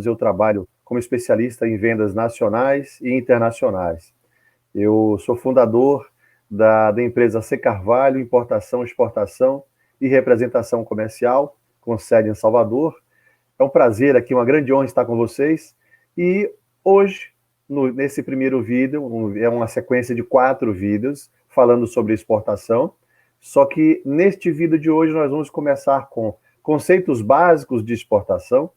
eu trabalho como especialista em vendas nacionais e internacionais. Eu sou fundador da empresa C. Carvalho, Importação, Exportação e Representação Comercial, com sede em Salvador. É um prazer aqui, uma grande honra estar com vocês. E hoje, nesse primeiro vídeo, é uma sequência de 4 vídeos falando sobre exportação. Só que neste vídeo de hoje nós vamos começar com conceitos básicos de exportação,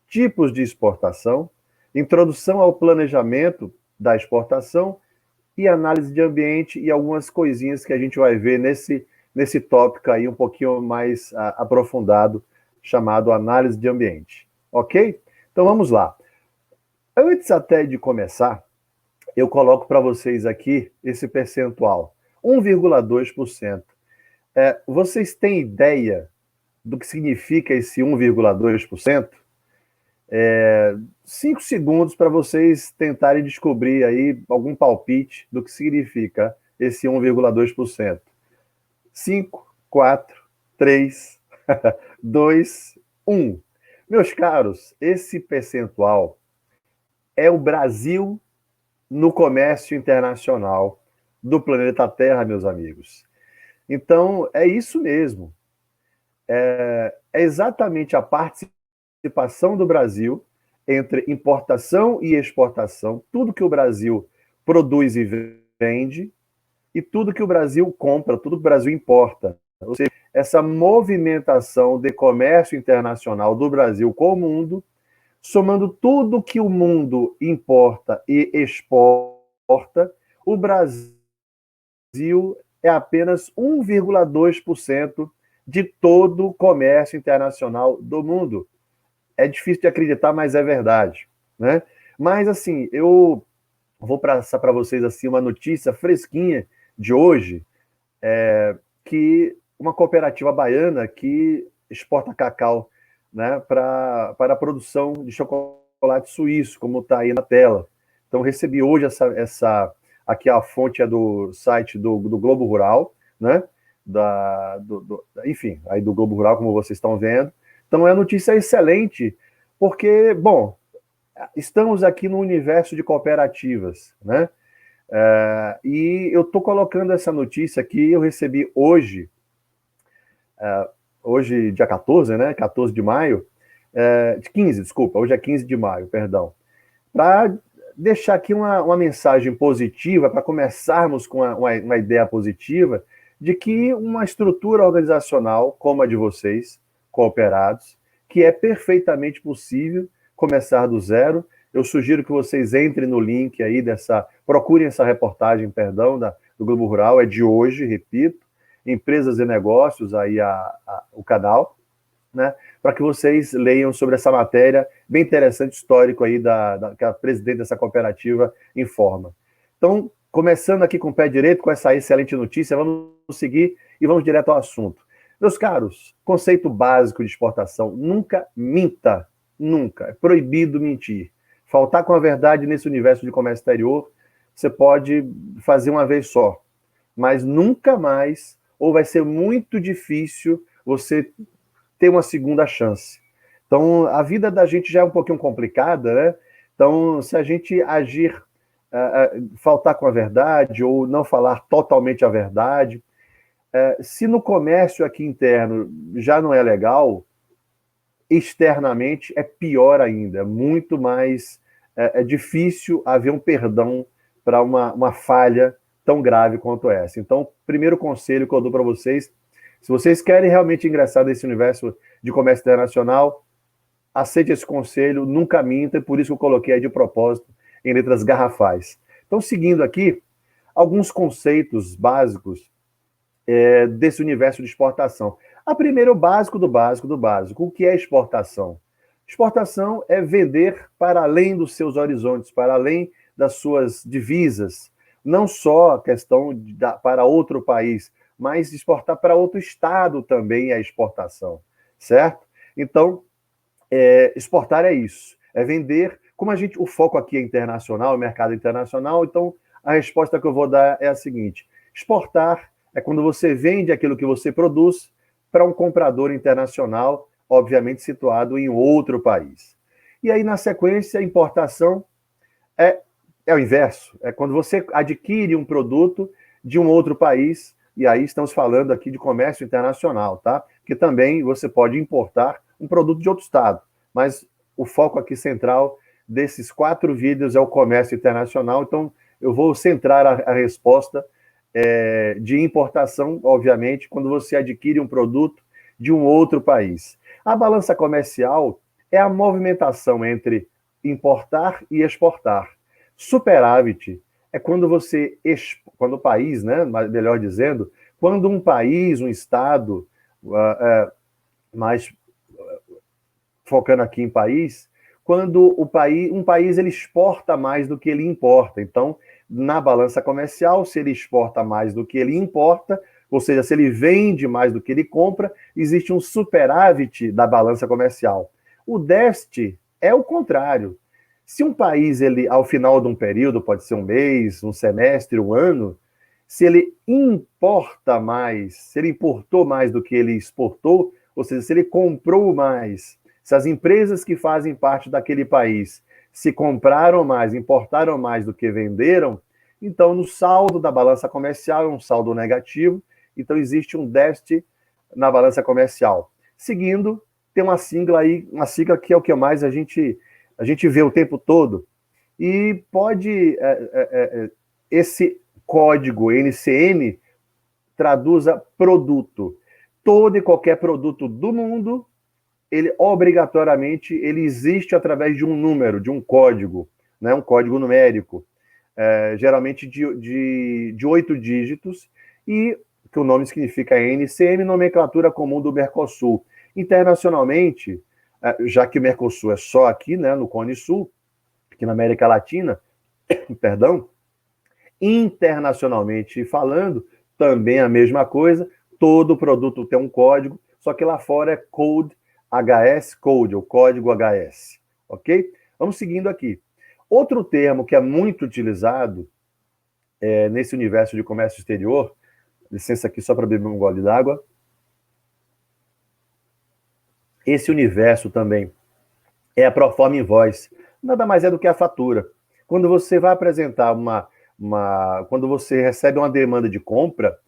tipos de exportação, introdução ao planejamento da exportação e análise de ambiente e algumas coisinhas que a gente vai ver nesse tópico aí um pouquinho mais aprofundado, chamado análise de ambiente. Ok? Então vamos lá. Antes até de começar, eu coloco para vocês aqui esse percentual, 1,2%. Vocês têm ideia do que significa esse 1,2%? 5 segundos para vocês tentarem descobrir aí algum palpite do que significa esse 1,2%. 5, 4, 3, 2, 1. Meus caros, esse percentual é o Brasil no comércio internacional do planeta Terra, meus amigos. Então, é isso mesmo. É exatamente a participação do Brasil entre importação e exportação, tudo que o Brasil produz e vende, e tudo que o Brasil compra, tudo que o Brasil importa. Ou seja, essa movimentação de comércio internacional do Brasil com o mundo, somando tudo que o mundo importa e exporta, o Brasil é apenas 1,2% de todo o comércio internacional do mundo. É difícil de acreditar, mas é verdade, né? Mas, assim, eu vou passar para vocês assim, uma notícia fresquinha de hoje, que uma cooperativa baiana que exporta cacau, né, para a produção de chocolate suíço, como está aí na tela. Então, recebi hoje aqui a fonte é do site do Globo Rural, né? Enfim, aí do Globo Rural, como vocês estão vendo. Então, é uma notícia excelente, porque, bom, estamos aqui no universo de cooperativas, né? E eu estou colocando essa notícia aqui, eu recebi hoje, dia 14, né? 14 de maio, 15, desculpa, hoje é 15 de maio, perdão, para deixar aqui uma mensagem positiva, para começarmos com uma ideia positiva de que uma estrutura organizacional como a de vocês, cooperados, que é perfeitamente possível começar do zero. Eu sugiro que vocês entrem no link aí procurem essa reportagem, do Globo Rural, é de hoje, repito, Empresas e Negócios, aí o canal, né, para que vocês leiam sobre essa matéria bem interessante, histórico aí que a presidente dessa cooperativa informa. Então, começando aqui com o pé direito, com essa excelente notícia, vamos seguir e vamos direto ao assunto. Meus caros, conceito básico de exportação, nunca minta, nunca, é proibido mentir. Faltar com a verdade nesse universo de comércio exterior, você pode fazer uma vez só, mas nunca mais, ou vai ser muito difícil você ter uma segunda chance. Então, a vida da gente já é um pouquinho complicada, né? Então, se a gente agir, faltar com a verdade, ou não falar totalmente a verdade, se no comércio aqui interno já não é legal, externamente é pior ainda, é muito mais difícil haver um perdão para uma falha tão grave quanto essa. Então, primeiro conselho que eu dou para vocês, se vocês querem realmente ingressar nesse universo de comércio internacional, aceite esse conselho, nunca minta, e por isso que eu coloquei aí de propósito em letras garrafais. Então, seguindo aqui, alguns conceitos básicos desse universo de exportação. A primeira, o básico do básico do básico. O que é exportação? Exportação é vender para além dos seus horizontes, para além das suas divisas. Não só a questão para outro país, mas exportar para outro estado também é exportação, certo? Então, exportar é isso, é vender. Como o foco aqui é internacional, mercado internacional, então a resposta que eu vou dar é a seguinte: exportar é quando você vende aquilo que você produz para um comprador internacional, obviamente situado em outro país. E aí, na sequência, a importação é o inverso. É quando você adquire um produto de um outro país, e aí estamos falando aqui de comércio internacional, tá? Que também você pode importar um produto de outro estado. Mas o foco aqui central desses 4 vídeos é o comércio internacional, então eu vou centrar a resposta de importação, obviamente, quando você adquire um produto de um outro país. A balança comercial é a movimentação entre importar e exportar. Superávit é quando quando o país, né, melhor dizendo, quando um país, um estado, mais focando aqui em país, quando um país ele exporta mais do que ele importa. Então, na balança comercial, se ele exporta mais do que ele importa, ou seja, se ele vende mais do que ele compra, existe um superávit da balança comercial. O déficit é o contrário. Se um país, ele, ao final de um período, pode ser um mês, um semestre, um ano, se ele importa mais, se ele importou mais do que ele exportou, ou seja, se ele comprou mais, se as empresas que fazem parte daquele país se compraram mais, importaram mais do que venderam, então no saldo da balança comercial é um saldo negativo, então existe um déficit na balança comercial. Seguindo, tem uma sigla aí, uma sigla que é o que mais a gente vê o tempo todo, e pode, esse código NCM traduza produto. Todo e qualquer produto do mundo, ele obrigatoriamente ele existe através de um número, de um código, né? Um código numérico, geralmente de 8 dígitos, e que o nome significa NCM, nomenclatura comum do Mercosul. Internacionalmente, já que o Mercosul é só aqui, né, no Cone Sul, aqui na América Latina, perdão, internacionalmente falando, também a mesma coisa, todo produto tem um código, só que lá fora é Code HS, Code, o código HS, ok? Vamos seguindo aqui. Outro termo que é muito utilizado nesse universo de comércio exterior, licença aqui só para beber um gole d'água, esse universo também é a Proforma Invoice. Nada mais é do que a fatura. Quando você vai apresentar quando você recebe uma demanda de compra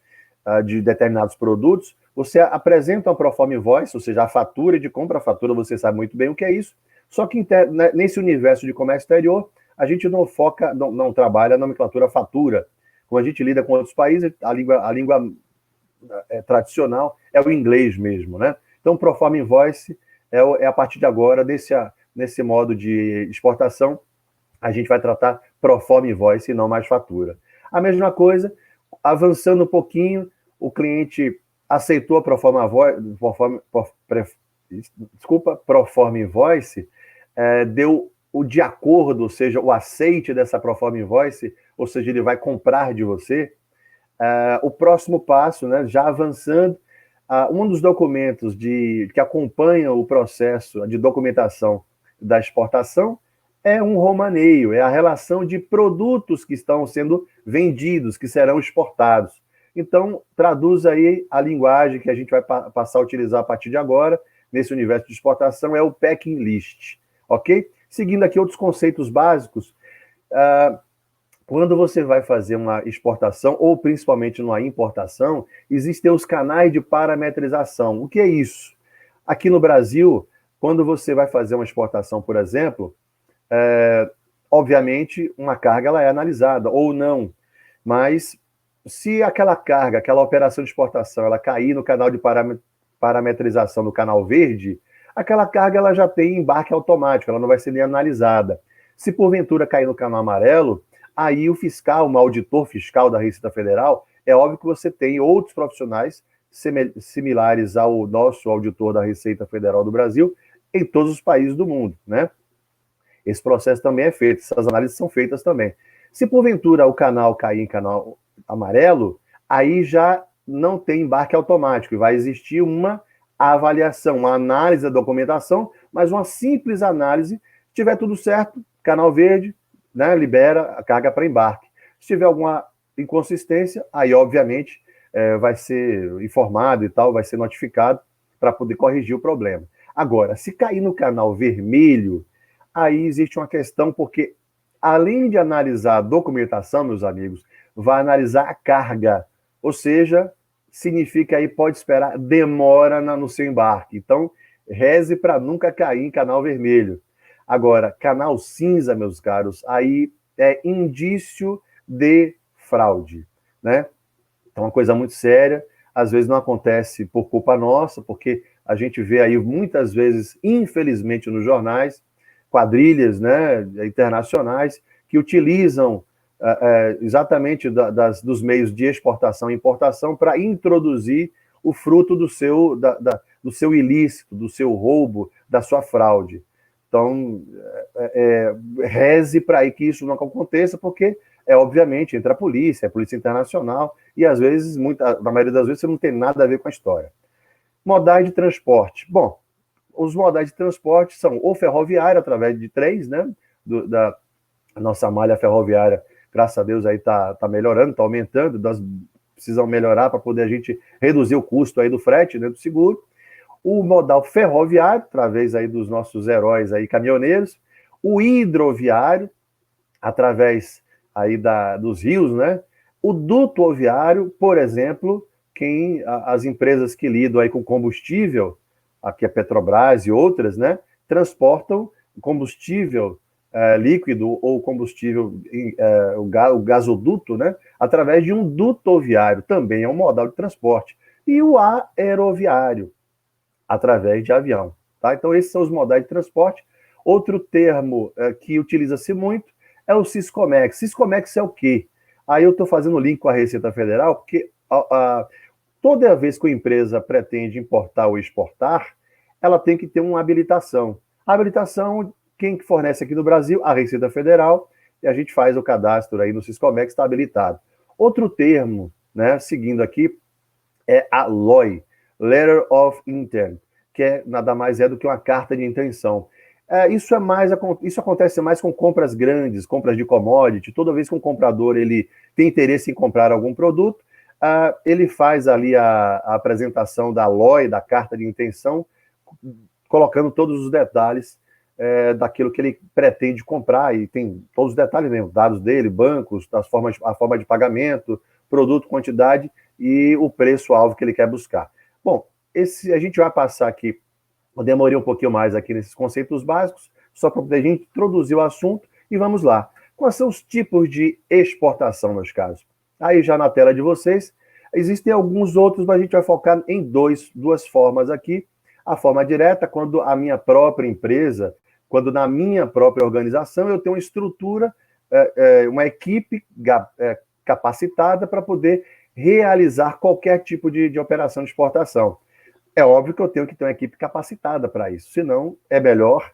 de determinados produtos, você apresenta uma Proforma Invoice, ou seja, a fatura de compra. A fatura você sabe muito bem o que é isso. Só que nesse universo de comércio exterior, a gente não foca, não trabalha a nomenclatura fatura. Como a gente lida com outros países, a língua tradicional é o inglês mesmo, né? Então, Proforma Invoice é a partir de agora, nesse modo de exportação, a gente vai tratar Proforma Invoice e não mais fatura. A mesma coisa, avançando um pouquinho, o cliente aceitou a Proforma Invoice, deu o de acordo, ou seja, o aceite dessa Proforma Invoice, ou seja, ele vai comprar de você. O próximo passo, né, já avançando, um dos documentos que acompanha o processo de documentação da exportação é um romaneio, é a relação de produtos que estão sendo vendidos, que serão exportados. Então, traduz aí a linguagem que a gente vai passar a utilizar a partir de agora, nesse universo de exportação, é o packing list, ok? Seguindo aqui outros conceitos básicos, quando você vai fazer uma exportação, ou principalmente numa importação, existem os canais de parametrização. O que é isso? Aqui no Brasil, quando você vai fazer uma exportação, por exemplo, obviamente, uma carga ela é analisada, ou não. Mas se aquela carga, aquela operação de exportação, ela cair no canal de parametrização do canal verde, aquela carga ela já tem embarque automático, ela não vai ser nem analisada. Se porventura cair no canal amarelo, aí o fiscal, um auditor fiscal da Receita Federal, é óbvio que você tem outros profissionais similares ao nosso auditor da Receita Federal do Brasil em todos os países do mundo, né? Esse processo também é feito, essas análises são feitas também. Se porventura o canal cair em canal amarelo, aí já não tem embarque automático e vai existir uma avaliação, uma análise da documentação, mas uma simples análise. Se tiver tudo certo, canal verde, né, libera a carga para embarque. Se tiver alguma inconsistência, aí obviamente vai ser informado e tal, vai ser notificado para poder corrigir o problema. Agora, se cair no canal vermelho, aí existe uma questão, porque além de analisar a documentação, meus amigos, vai analisar a carga, ou seja, significa aí, pode esperar, demora no seu embarque. Então, reze para nunca cair em canal vermelho. Agora, canal cinza, meus caros, aí é indício de fraude, né? É uma coisa muito séria, às vezes não acontece por culpa nossa, porque a gente vê aí muitas vezes, infelizmente, nos jornais, quadrilhas, né, internacionais que utilizam exatamente dos meios de exportação e importação para introduzir o fruto do seu ilícito, do seu roubo, da sua fraude. Então, reze para aí que isso não aconteça, porque obviamente, entra a polícia internacional, e às vezes, na maioria das vezes, você não tem nada a ver com a história. Modais de transporte. Bom, os modais de transporte são ou ferroviário, através de trens, né? Da nossa malha ferroviária, graças a Deus, aí está melhorando, está aumentando, nós precisamos melhorar para poder a gente reduzir o custo aí do frete, né, do seguro. O modal ferroviário, através aí dos nossos heróis aí, caminhoneiros. O hidroviário, através aí dos rios, né? O duto oviário, por exemplo, as empresas que lidam aí com combustível, aqui a Petrobras e outras, né? Transportam combustível líquido ou combustível, o gasoduto, né? Através de um duto oviário, também é um modal de transporte. E o aeroviário, através de avião, tá? Então esses são os modais de transporte. Outro termo que utiliza-se muito é o Siscomex. Siscomex é o quê? Aí eu estou fazendo o link com a Receita Federal, porque toda vez que a empresa pretende importar ou exportar, ela tem que ter uma habilitação. A habilitação, quem fornece aqui no Brasil? A Receita Federal, e a gente faz o cadastro aí no Siscomex, está habilitado. Outro termo, né, seguindo aqui, é a LOI, Letter of Intent, que nada mais é do que uma carta de intenção. Isso acontece mais com compras grandes, compras de commodity. Toda vez que um comprador ele tem interesse em comprar algum produto, ele faz ali a apresentação da LOI, da carta de intenção, colocando todos os detalhes daquilo que ele pretende comprar, e tem todos os detalhes mesmo, dados dele, bancos, a forma de pagamento, produto, quantidade e o preço-alvo que ele quer buscar. Bom, a gente vai passar aqui, eu demorei um pouquinho mais aqui nesses conceitos básicos, só para poder a gente introduzir o assunto, e vamos lá. Quais são os tipos de exportação, meus caros? Aí já na tela de vocês, existem alguns outros, mas a gente vai focar em duas formas aqui. A forma direta, quando a minha própria empresa, quando na minha própria organização eu tenho uma estrutura, uma equipe capacitada para poder realizar qualquer tipo de operação de exportação. É óbvio que eu tenho que ter uma equipe capacitada para isso, senão é melhor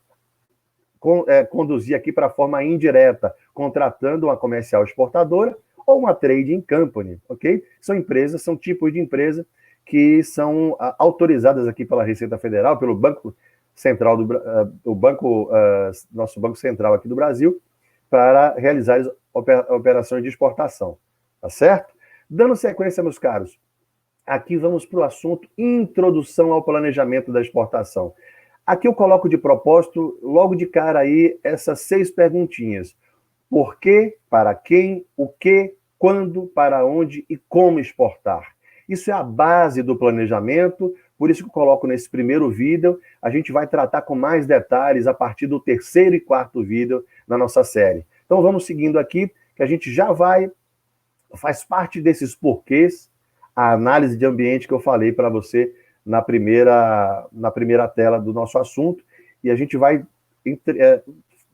conduzir aqui para a forma indireta, contratando uma comercial exportadora ou uma trading company, ok? São tipos de empresa que são autorizadas aqui pela Receita Federal, pelo Banco Central nosso Banco Central aqui do Brasil, para realizar operações de exportação, tá certo? Dando sequência, meus caros, aqui vamos para o assunto introdução ao planejamento da exportação. Aqui eu coloco de propósito, logo de cara aí, essas 6 perguntinhas. Por quê, para quem, o que, quando, para onde e como exportar. Isso é a base do planejamento, por isso que eu coloco nesse primeiro vídeo. A gente vai tratar com mais detalhes a partir do 3º e 4º vídeo na nossa série. Então vamos seguindo aqui, que a gente já faz parte desses porquês, a análise de ambiente que eu falei para você na primeira tela do nosso assunto, e a gente vai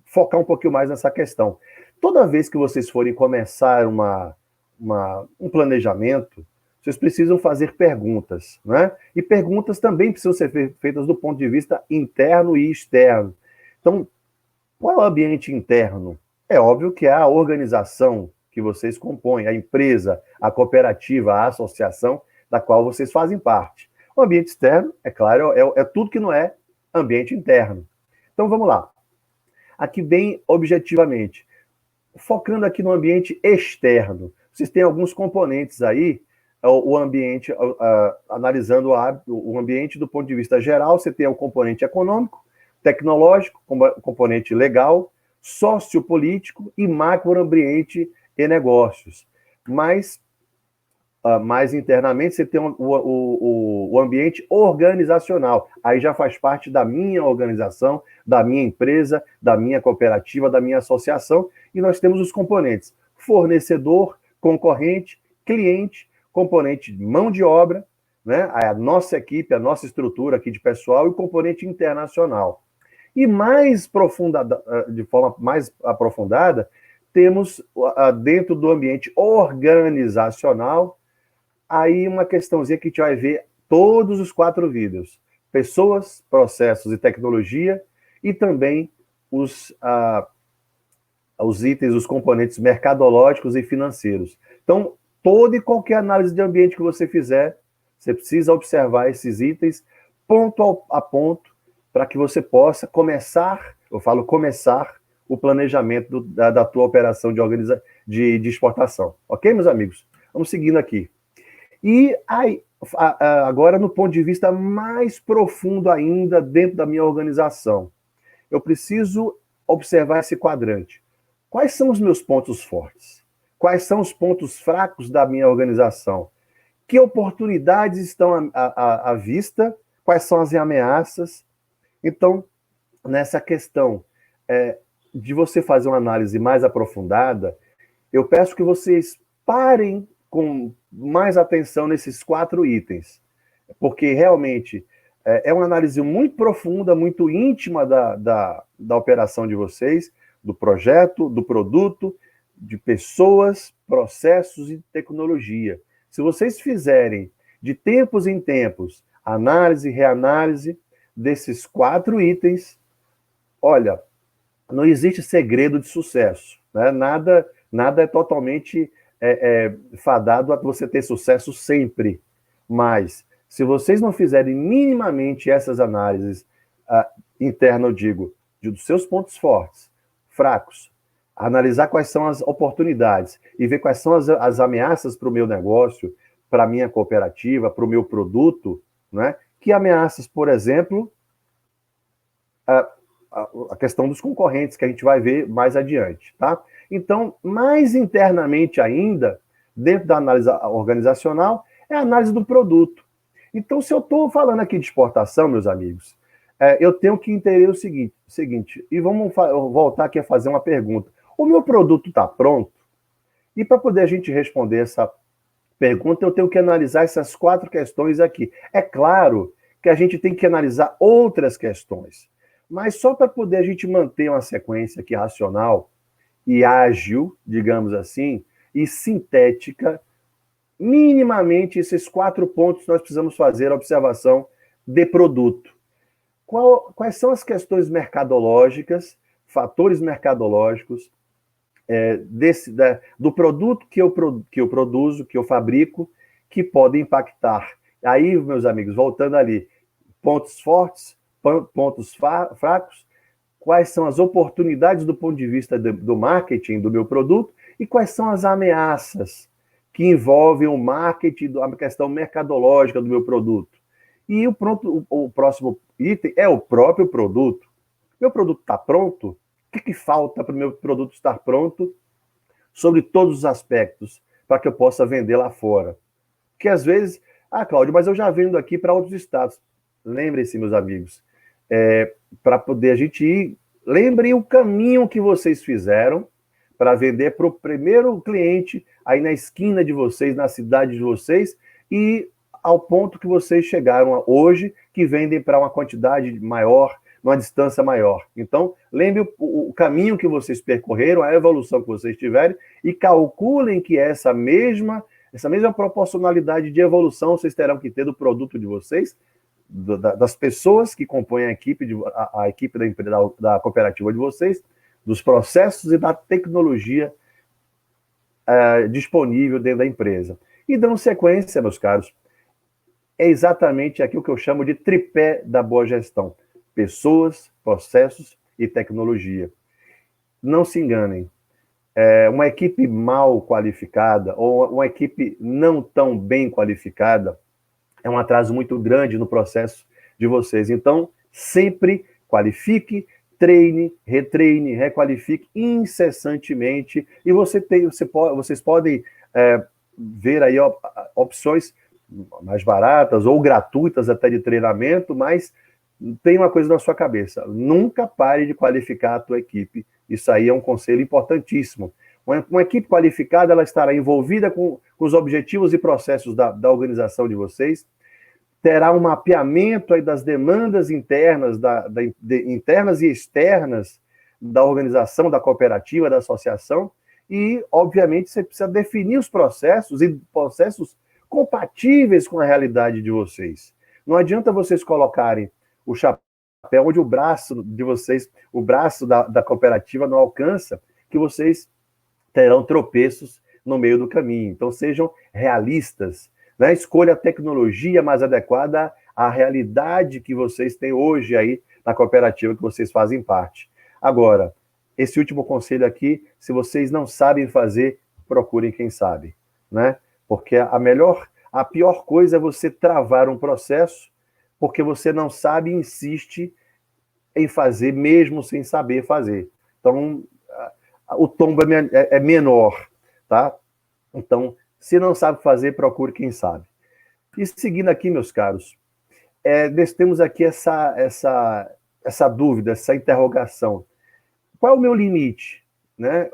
focar um pouquinho mais nessa questão. Toda vez que vocês forem começar um planejamento, vocês precisam fazer perguntas, né? E perguntas também precisam ser feitas do ponto de vista interno e externo. Então, qual é o ambiente interno? É óbvio que é a organização que vocês compõem, a empresa, a cooperativa, a associação da qual vocês fazem parte. O ambiente externo, é claro, é tudo que não é ambiente interno. Então vamos lá. Aqui bem objetivamente, focando aqui no ambiente externo, vocês têm alguns componentes aí, o ambiente, analisando o ambiente do ponto de vista geral, você tem o componente econômico, tecnológico, componente legal, sociopolítico e macroambiente e negócios. Mas, mais internamente, você tem o ambiente organizacional. Aí já faz parte da minha organização, da minha empresa, da minha cooperativa, da minha associação, e nós temos os componentes: fornecedor, concorrente, cliente, componente de mão de obra, né? A nossa equipe, a nossa estrutura aqui de pessoal e o componente internacional. E mais profunda, de forma mais aprofundada, temos dentro do ambiente organizacional aí uma questãozinha que a gente vai ver todos os 4 vídeos: pessoas, processos e tecnologia, e também os itens, os componentes mercadológicos e financeiros. Então, toda e qualquer análise de ambiente que você fizer, você precisa observar esses itens ponto a ponto para que você possa começar, eu falo começar, o planejamento da tua operação de exportação. Ok, meus amigos? Vamos seguindo aqui. E aí, agora, no ponto de vista mais profundo ainda, dentro da minha organização, eu preciso observar esse quadrante. Quais são os meus pontos fortes? Quais são os pontos fracos da minha organização? Que oportunidades estão à vista? Quais são as ameaças? Então, nessa questão de você fazer uma análise mais aprofundada, eu peço que vocês parem com mais atenção nesses 4 itens, porque realmente é uma análise muito profunda, muito íntima da operação de vocês, do projeto, do produto, de pessoas, processos e tecnologia. Se vocês fizerem de tempos em tempos análise e reanálise desses 4 itens, olha, não existe segredo de sucesso, né? Nada é totalmente fadado a você ter sucesso sempre. Mas, se vocês não fizerem minimamente essas análises internas, eu digo, dos seus pontos fortes, fracos, analisar quais são as oportunidades e ver quais são as ameaças para o meu negócio, para a minha cooperativa, para o meu produto, né? Que ameaças, por exemplo, a questão dos concorrentes, que a gente vai ver mais adiante, tá? Então, mais internamente ainda, dentro da análise organizacional, é a análise do produto. Então, se eu estou falando aqui de exportação, meus amigos, eu tenho que entender o seguinte, e vamos voltar aqui a fazer uma pergunta. O meu produto está pronto? E para poder a gente responder essa pergunta, eu tenho que analisar essas 4 questões aqui. É claro que a gente tem que analisar outras questões, mas só para poder a gente manter uma sequência aqui racional e ágil, digamos assim, e sintética, minimamente esses 4 pontos nós precisamos fazer a observação de produto. Quais são as questões mercadológicas, fatores mercadológicos do produto que eu produzo, que eu fabrico, que podem impactar? Aí, meus amigos, voltando ali, pontos fortes, pontos fracos, quais são as oportunidades do ponto de vista do marketing do meu produto e quais são as ameaças que envolvem o marketing, a questão mercadológica do meu produto. E o próximo item é o próprio produto. Meu produto está pronto? O que falta para o meu produto estar pronto sobre todos os aspectos para que eu possa vender lá fora? Porque às vezes, Cláudio, mas eu já vendo aqui para outros estados. Lembrem-se, meus amigos, para poder a gente ir, lembrem o caminho que vocês fizeram para vender para o primeiro cliente aí na esquina de vocês, na cidade de vocês, e ao ponto que vocês chegaram hoje, que vendem para uma quantidade maior, numa distância maior. Então, lembre o caminho que vocês percorreram, a evolução que vocês tiverem, e calculem que essa mesma proporcionalidade de evolução vocês terão que ter do produto de vocês, das pessoas que compõem a equipe da cooperativa de vocês, dos processos e da tecnologia disponível dentro da empresa. E dando sequência, meus caros, é exatamente aquilo que eu chamo de tripé da boa gestão: pessoas, processos e tecnologia. Não se enganem, uma equipe mal qualificada ou uma equipe não tão bem qualificada é um atraso muito grande no processo de vocês. Então, sempre qualifique, treine, retreine, requalifique incessantemente, e vocês podem ver aí opções mais baratas ou gratuitas até de treinamento, mas tem uma coisa na sua cabeça: nunca pare de qualificar a tua equipe. Isso aí é um conselho importantíssimo. Uma equipe qualificada, ela estará envolvida com os objetivos e processos da organização de vocês, terá um mapeamento aí das demandas internas, internas e externas da organização, da cooperativa, da associação, e, obviamente, você precisa definir os processos, e processos compatíveis com a realidade de vocês. Não adianta vocês colocarem o chapéu onde o braço de vocês, o braço da cooperativa não alcança, que vocês terão tropeços no meio do caminho. Então, sejam realistas, né? Escolha a tecnologia mais adequada à realidade que vocês têm hoje aí na cooperativa que vocês fazem parte. Agora, esse último conselho aqui: se vocês não sabem fazer, procurem quem sabe, né? Porque a pior coisa é você travar um processo porque você não sabe e insiste em fazer mesmo sem saber fazer. Então, o tombo é menor, tá? Então, se não sabe fazer, procure quem sabe. E seguindo aqui, meus caros, nós temos aqui essa dúvida, essa interrogação. Qual é o meu limite, né,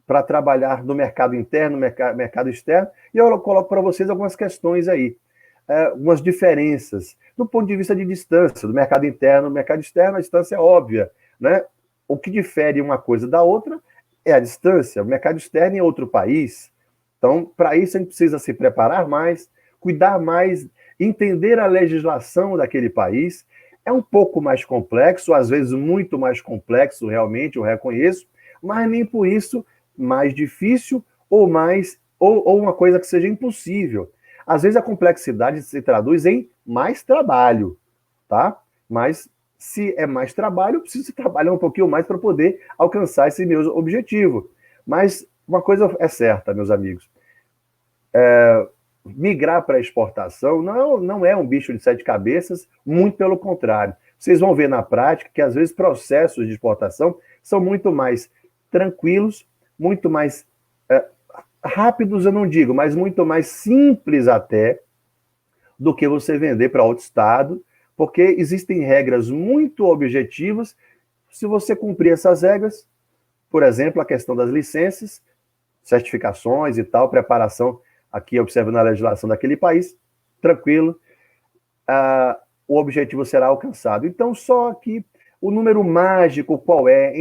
para trabalhar no mercado interno, no mercado externo? E eu coloco para vocês algumas questões aí, algumas diferenças do ponto de vista de distância, do mercado interno, do mercado externo. A distância é óbvia, né? O que difere uma coisa da outra é a distância. O mercado externo é outro país. Então, para isso, a gente precisa se preparar mais, cuidar mais, entender a legislação daquele país. É um pouco mais complexo, às vezes muito mais complexo, realmente, eu reconheço, mas nem por isso mais difícil ou uma coisa que seja impossível. Às vezes a complexidade se traduz em mais trabalho, tá? Mas se é mais trabalho, eu preciso trabalhar um pouquinho mais para poder alcançar esse meu objetivo. Mas uma coisa é certa, meus amigos: migrar para exportação não é um bicho de 7 cabeças, muito pelo contrário. Vocês vão ver na prática que, às vezes, processos de exportação são muito mais tranquilos, muito mais rápidos, eu não digo, mas muito mais simples até, do que você vender para outro estado, porque existem regras muito objetivas. Se você cumprir essas regras, por exemplo, a questão das licenças, certificações e tal, preparação, aqui observando a legislação daquele país, tranquilo, o objetivo será alcançado. Então, só que o número mágico qual é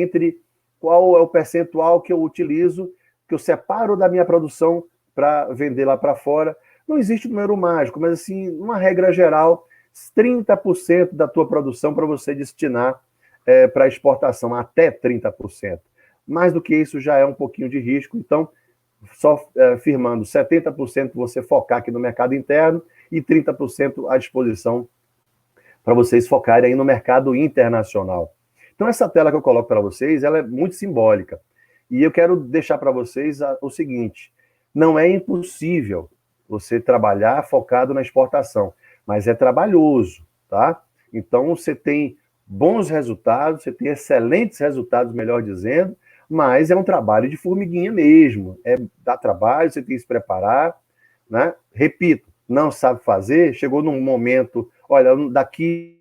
o percentual que eu utilizo, que eu separo da minha produção para vender lá para fora. Não existe número mágico, mas, assim, uma regra geral, 30% da tua produção para você destinar para exportação, até 30%. Mais do que isso já é um pouquinho de risco. Então, só firmando 70% você focar aqui no mercado interno e 30% à disposição para vocês focarem aí no mercado internacional. Então, essa tela que eu coloco para vocês, ela é muito simbólica. E eu quero deixar para vocês o seguinte: não é impossível você trabalhar focado na exportação, mas é trabalhoso, tá? Então, você tem bons resultados, você tem excelentes resultados, melhor dizendo, mas é um trabalho de formiguinha mesmo. Dá trabalho, você tem que se preparar, né? Repito, não sabe fazer, chegou num momento, olha, daqui...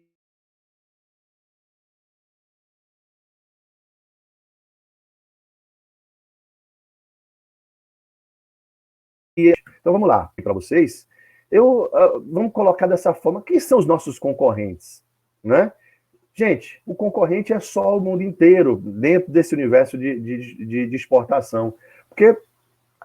Então vamos lá, para vocês. Vamos colocar dessa forma: quem são os nossos concorrentes, né? Gente, o concorrente é só o mundo inteiro dentro desse universo de exportação. Porque,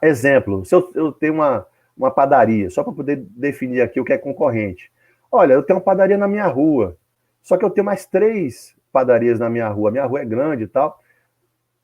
exemplo, se eu tenho uma padaria, só para poder definir aqui o que é concorrente. Olha, eu tenho uma padaria na minha rua, só que eu tenho mais 3 padarias na minha rua. Minha rua é grande e tal.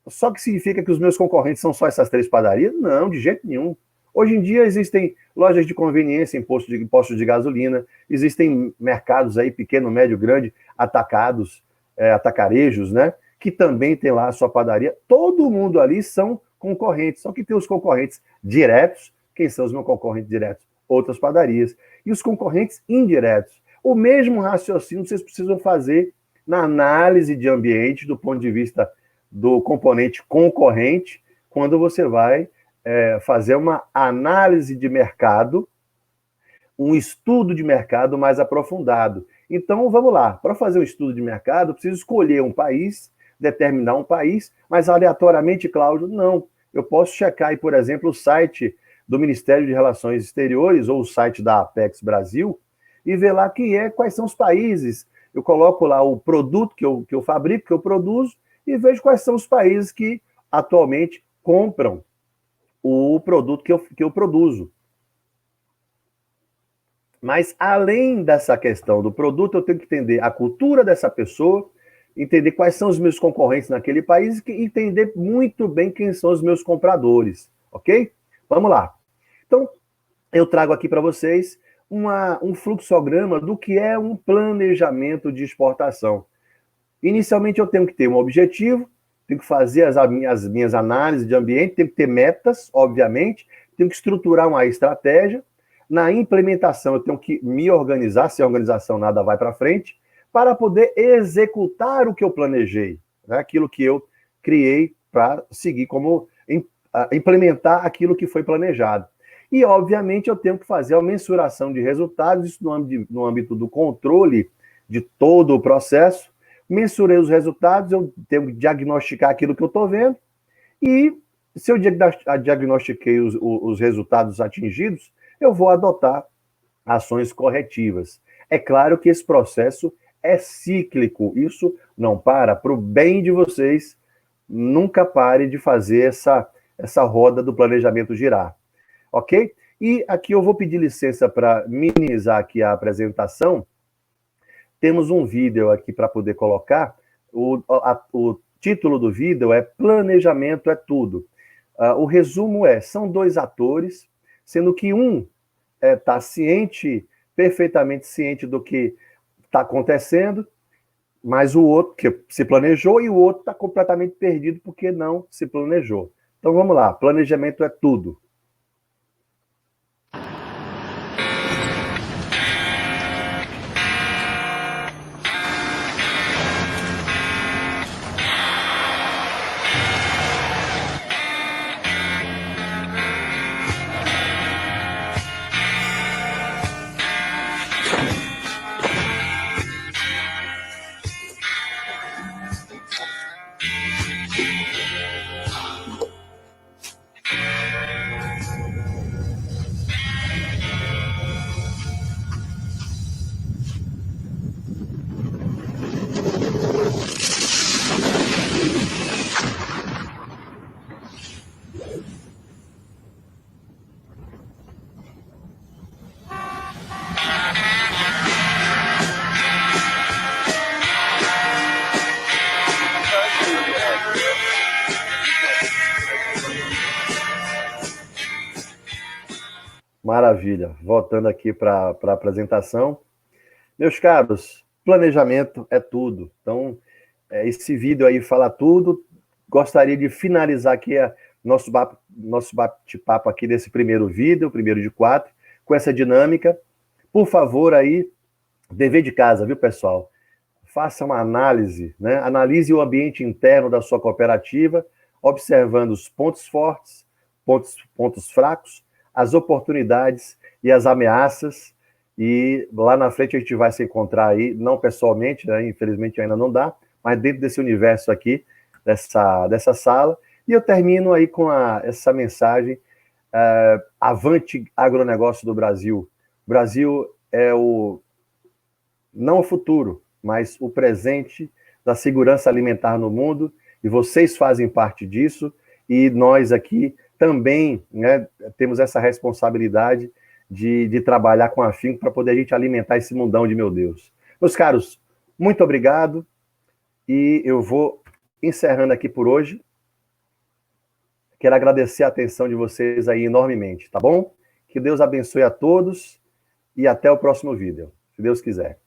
Só que significa que os meus concorrentes são só essas 3 padarias? Não, de jeito nenhum. Hoje em dia existem lojas de conveniência em postos de gasolina, existem mercados aí, pequeno, médio, grande, atacados, atacarejos, né? Que também tem lá a sua padaria. Todo mundo ali são concorrentes, só que tem os concorrentes diretos. Quem são os meus concorrentes diretos? Outras padarias. E os concorrentes indiretos. O mesmo raciocínio vocês precisam fazer na análise de ambiente do ponto de vista do componente concorrente, quando você vai fazer uma análise de mercado, um estudo de mercado mais aprofundado. Então, vamos lá. Para fazer um estudo de mercado, eu preciso escolher um país, determinar um país, mas aleatoriamente, Cláudio, não. Eu posso checar aí, por exemplo, o site do Ministério de Relações Exteriores ou o site da Apex Brasil e ver lá quais são os países. Eu coloco lá o produto que eu fabrico, que eu produzo, e vejo quais são os países que atualmente compram o produto que eu produzo. Mas, além dessa questão do produto, eu tenho que entender a cultura dessa pessoa, entender quais são os meus concorrentes naquele país e entender muito bem quem são os meus compradores, ok? Vamos lá. Então, eu trago aqui para vocês um fluxograma do que é um planejamento de exportação. Inicialmente, eu tenho que ter um objetivo, tenho que fazer as minhas análises de ambiente, tenho que ter metas, obviamente, tenho que estruturar uma estratégia. Na implementação, eu tenho que me organizar, sem organização nada vai para frente, para poder executar o que eu planejei, né? Aquilo que eu criei para seguir como implementar aquilo que foi planejado. E, obviamente, eu tenho que fazer a mensuração de resultados, isso no âmbito do controle de todo o processo. Mensurei os resultados, eu tenho que diagnosticar aquilo que eu estou vendo, e se eu diagnostiquei os resultados atingidos, eu vou adotar ações corretivas. É claro que esse processo é cíclico, isso não para o bem de vocês, nunca pare de fazer essa roda do planejamento girar, ok? E aqui eu vou pedir licença para minimizar aqui a apresentação. Temos um vídeo aqui para poder colocar, o título do vídeo é Planejamento é Tudo. O resumo são dois atores, sendo que um está perfeitamente ciente do que está acontecendo, mas o outro que se planejou e o outro está completamente perdido porque não se planejou. Então vamos lá, planejamento é tudo. Maravilha. Voltando aqui para a apresentação. Meus caros, planejamento é tudo. Então, esse vídeo aí fala tudo. Gostaria de finalizar aqui nosso bate-papo aqui desse primeiro vídeo, o primeiro de 4, com essa dinâmica. Por favor, aí, dever de casa, viu, pessoal? Faça uma análise, né? Analise o ambiente interno da sua cooperativa, observando os pontos fortes, pontos fracos, as oportunidades e as ameaças, e lá na frente a gente vai se encontrar aí, não pessoalmente, né? Infelizmente ainda não dá, mas dentro desse universo aqui, dessa sala, e eu termino aí com essa mensagem, avante agronegócio do Brasil. O Brasil é não o futuro, mas o presente da segurança alimentar no mundo, e vocês fazem parte disso, e nós aqui também, né, temos essa responsabilidade de trabalhar com afinco para poder a gente alimentar esse mundão de meu Deus. Meus caros, muito obrigado, e eu vou encerrando aqui por hoje. Quero agradecer a atenção de vocês aí enormemente, tá bom? Que Deus abençoe a todos, e até o próximo vídeo, se Deus quiser.